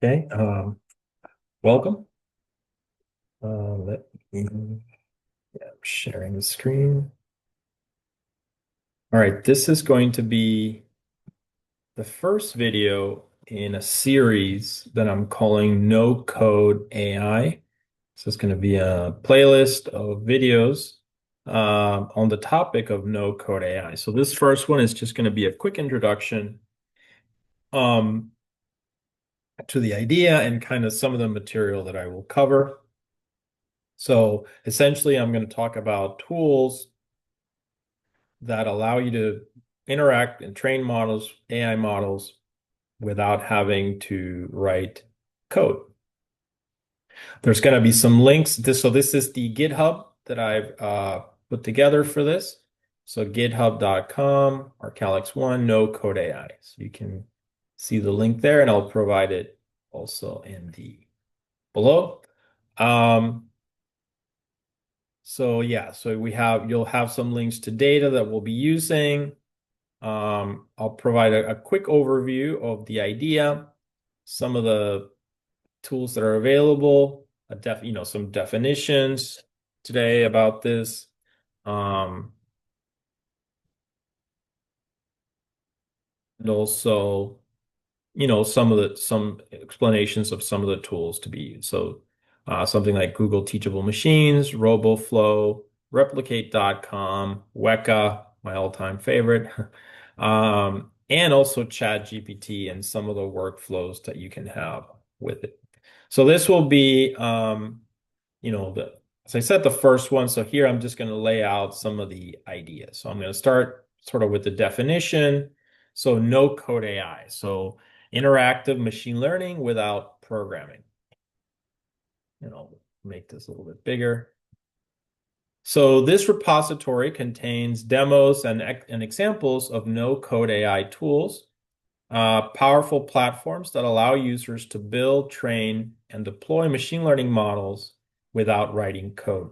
Okay, welcome. Let me, yeah, I'm sharing the screen. All right, this is going to be the first video in a series that I'm calling No Code AI. So it's going to be a playlist of videos on the topic of no code AI. So this first one is just going to be a quick introduction um, to the idea and kind of some of the material that I will cover. So essentially, I'm going to talk about tools that allow you to interact and train models, AI models, without having to write code. There's going to be some links. This is the GitHub that I've put together for this. So github.com or Calix1 no code AI. So you can see the link there, and I'll provide it also in the below. So yeah, you'll have some links to data that we'll be using. I'll provide a quick overview of the idea, some of the tools that are available, some definitions today about this. Um, and also, some explanations of some of the tools to be used. So something like Google Teachable Machines, RoboFlow, Replicate.com, Weka, my all-time favorite, and also ChatGPT and some of the workflows that you can have with it. So this will be, as I said, the first one. So here I'm just going to lay out some of the ideas. So I'm going to start sort of with the definition. So no code AI. So interactive machine learning without programming. And I'll make this a little bit bigger. So this repository contains demos and examples of no code AI tools, powerful platforms that allow users to build, train, and deploy machine learning models without writing code.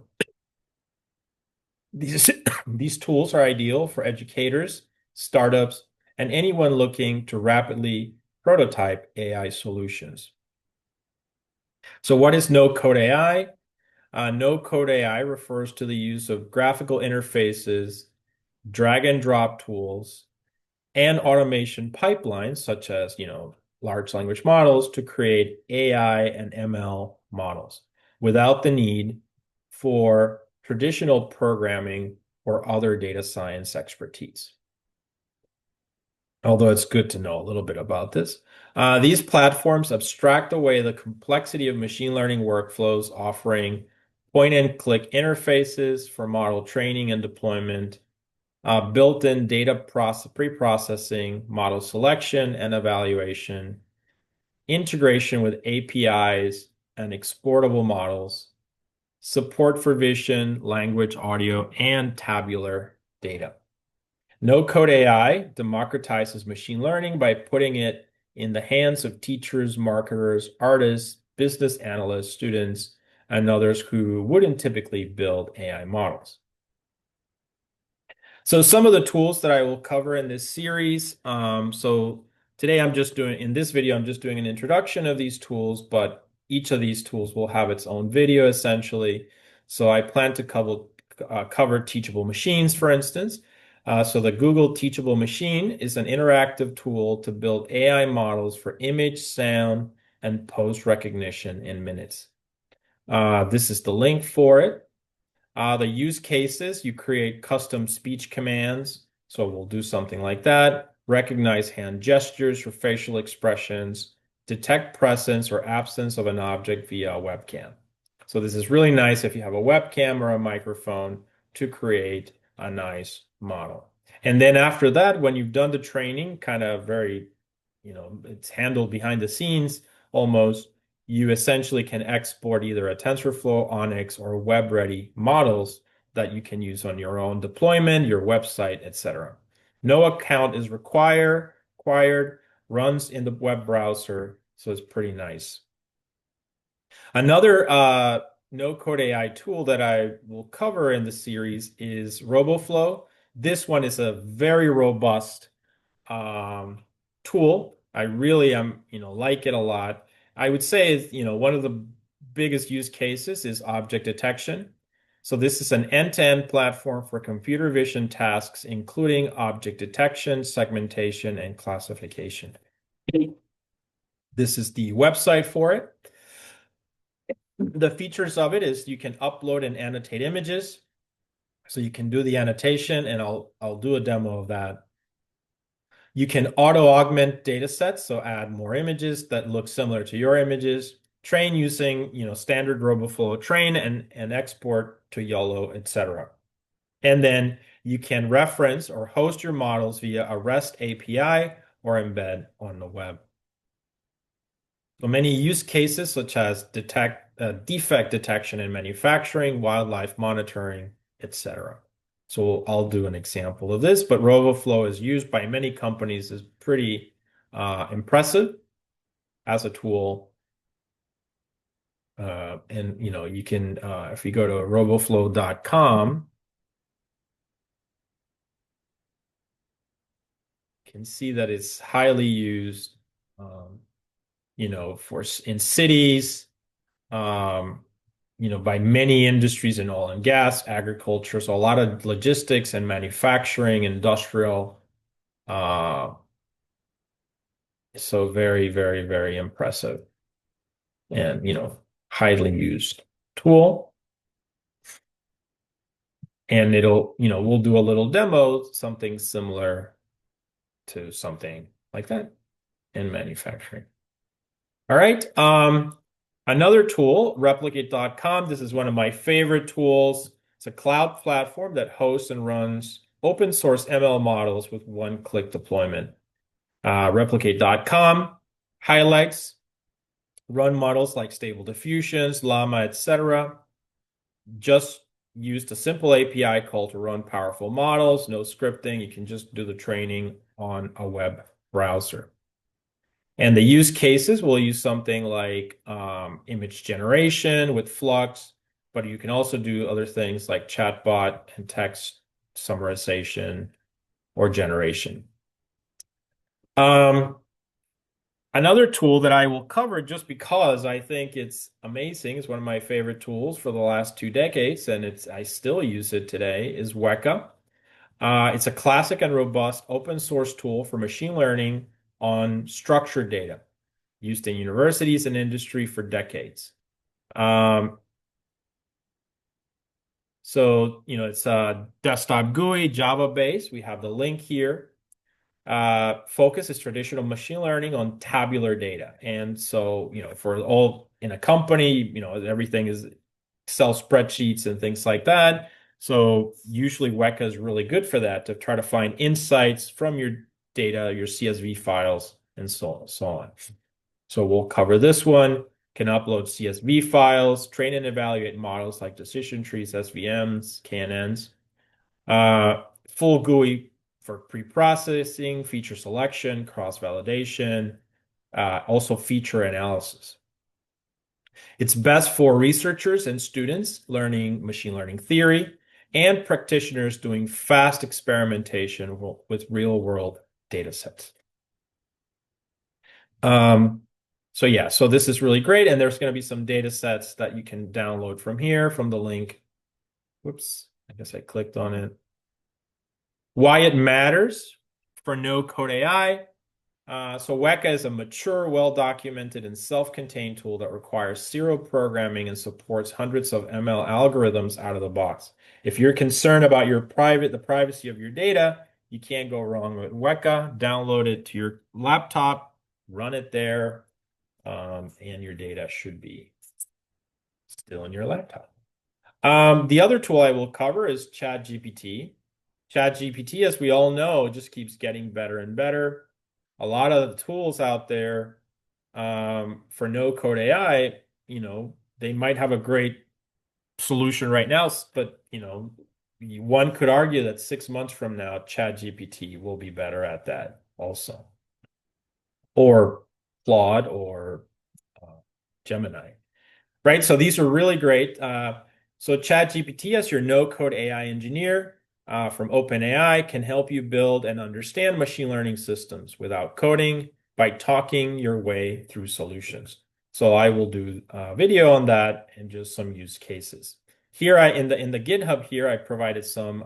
These, these tools are ideal for educators, startups, and anyone looking to rapidly prototype AI solutions. So what is no-code AI? No-code AI refers to the use of graphical interfaces, drag and drop tools, and automation pipelines, such as, large language models to create AI and ML models without the need for traditional programming or other data science expertise. Although it's good to know a little bit about this. These platforms abstract away the complexity of machine learning workflows, offering point and click interfaces for model training and deployment, built-in data pre-processing, model selection and evaluation, integration with APIs and exportable models, support for vision, language, audio, and tabular data. No-code AI democratizes machine learning by putting it in the hands of teachers, marketers, artists, business analysts, students, and others who wouldn't typically build AI models. So some of the tools that I will cover in this series. So today in this video, I'm just doing an introduction of these tools, but each of these tools will have its own video essentially. So I plan to cover teachable machines, for instance. So the Google Teachable Machine is an interactive tool to build AI models for image, sound, and post recognition in minutes. This is the link for it. The use cases, you create custom speech commands. So we'll do something like that. Recognize hand gestures for facial expressions, detect presence or absence of an object via a webcam. So this is really nice if you have a webcam or a microphone to create a nice model. And then after that, when you've done the training, kind of very, it's handled behind the scenes almost, you essentially can export either a TensorFlow, Onyx, or web-ready models that you can use on your own deployment, your website, etc. No account is required, runs in the web browser, so it's pretty nice. Another no-code AI tool that I will cover in the series is RoboFlow. This one is a very robust tool. I really like it a lot. I would say, one of the biggest use cases is object detection. So this is an end-to-end platform for computer vision tasks, including object detection, segmentation, and classification. This is the website for it. The features of it is you can upload and annotate images. So you can do the annotation, and I'll do a demo of that. You can auto-augment data sets, so add more images that look similar to your images. Train using, standard RoboFlow train and export to YOLO, etc. And then you can reference or host your models via a REST API or embed on the web. So many use cases such as defect detection in manufacturing, wildlife monitoring, etc. So I'll do an example of this, but RoboFlow is used by many companies, is pretty impressive as a tool. And you can, if you go to roboflow.com, you can see that it's highly used, in cities, by many industries in oil and gas, agriculture, so a lot of logistics and manufacturing, industrial. So very, very, very impressive and, highly used tool. And we'll do a little demo, something similar to something like that in manufacturing. All right. Another tool, replicate.com. This is one of my favorite tools. It's a cloud platform that hosts and runs open source ML models with one-click deployment. Replicate.com highlights run models like Stable Diffusions, Llama, etc. Just used a simple API call to run powerful models, no scripting. You can just do the training on a web browser. And the use cases will use something like image generation with Flux, but you can also do other things like chatbot and text summarization or generation. Another tool that I will cover just because I think it's amazing, it's one of my favorite tools for the last 2 decades, and I still use it today, is Weka. It's a classic and robust open source tool for machine learning on structured data used in universities and industry for decades. It's a desktop GUI, Java based. We have the link here. Focus is traditional machine learning on tabular data. And so, for all in a company, everything is Excel spreadsheets and things like that. So usually Weka is really good for that, to try to find insights from your data, your CSV files, and so on. So we'll cover this one. Can upload CSV files, train and evaluate models like decision trees, SVMs, KNNs. Full GUI for pre-processing, feature selection, cross-validation, also feature analysis. It's best for researchers and students learning machine learning theory and practitioners doing fast experimentation with real-world data sets. So this is really great, and there's going to be some data sets that you can download from here, from the link. Whoops, I guess I clicked on it. Why it matters for no-code AI. So Weka is a mature, well-documented, and self-contained tool that requires zero programming and supports hundreds of ML algorithms out of the box. If you're concerned about the privacy of your data, you can't go wrong with Weka. Download it to your laptop, run it there, and your data should be still in your laptop. The other tool I will cover is ChatGPT. ChatGPT, as we all know, just keeps getting better and better. A lot of the tools out there for no-code AI, they might have a great solution right now, but one could argue that 6 months from now, ChatGPT will be better at that also, or Claude or Gemini, right? So these are really great. So ChatGPT, as your no-code AI engineer from OpenAI, can help you build and understand machine learning systems without coding by talking your way through solutions. So I will do a video on that and just some use cases. Here in the GitHub here, I provided some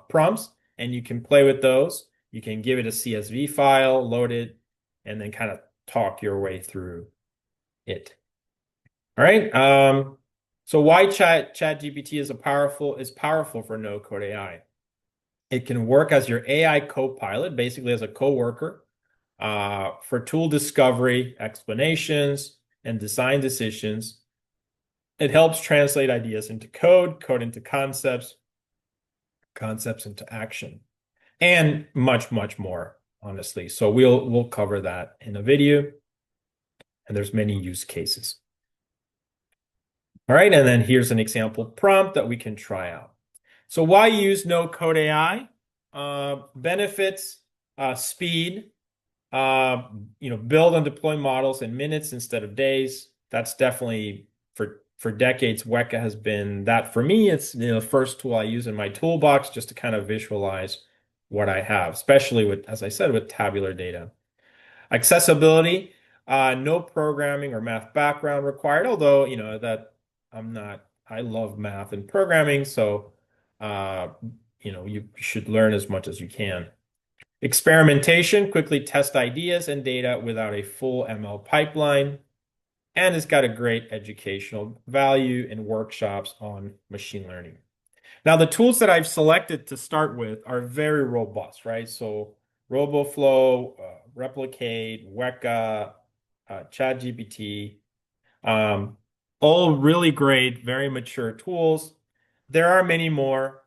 prompts and you can play with those. You can give it a CSV file, load it, and then kind of talk your way through it. All right. So why ChatGPT is powerful for no code AI? It can work as your AI co-pilot, basically as a co-worker, for tool discovery, explanations, and design decisions. It helps translate ideas into code, code into concepts, concepts into action, and much, much more, honestly. So we'll cover that in a video, and there's many use cases. All right, and then here's an example prompt that we can try out. So why use no code AI? Benefits, speed, build and deploy models in minutes instead of days. That's definitely for decades, Weka has been that for me. It's the first tool I use in my toolbox just to kind of visualize what I have, especially with, as I said, with tabular data. Accessibility, no programming or math background required, although, that I love math and programming, so, you should learn as much as you can. Experimentation, quickly test ideas and data without a full ML pipeline. And it's got a great educational value in workshops on machine learning. Now, the tools that I've selected to start with are very robust, right? So RoboFlow, Replicate, Weka, ChatGPT, um, all really great, very mature tools. There are many more.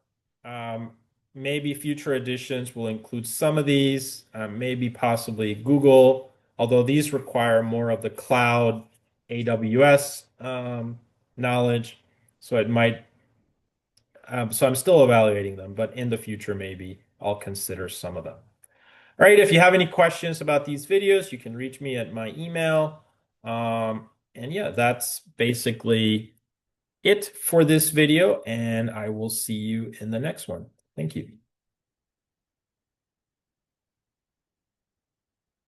Um, Maybe future editions will include some of these, maybe possibly Google, although these require more of the cloud AWS knowledge. So it might, so I'm still evaluating them, but in the future, maybe I'll consider some of them. All right, if you have any questions about these videos, you can reach me at my email. And yeah, that's basically it for this video, and I will see you in the next one. Thank you.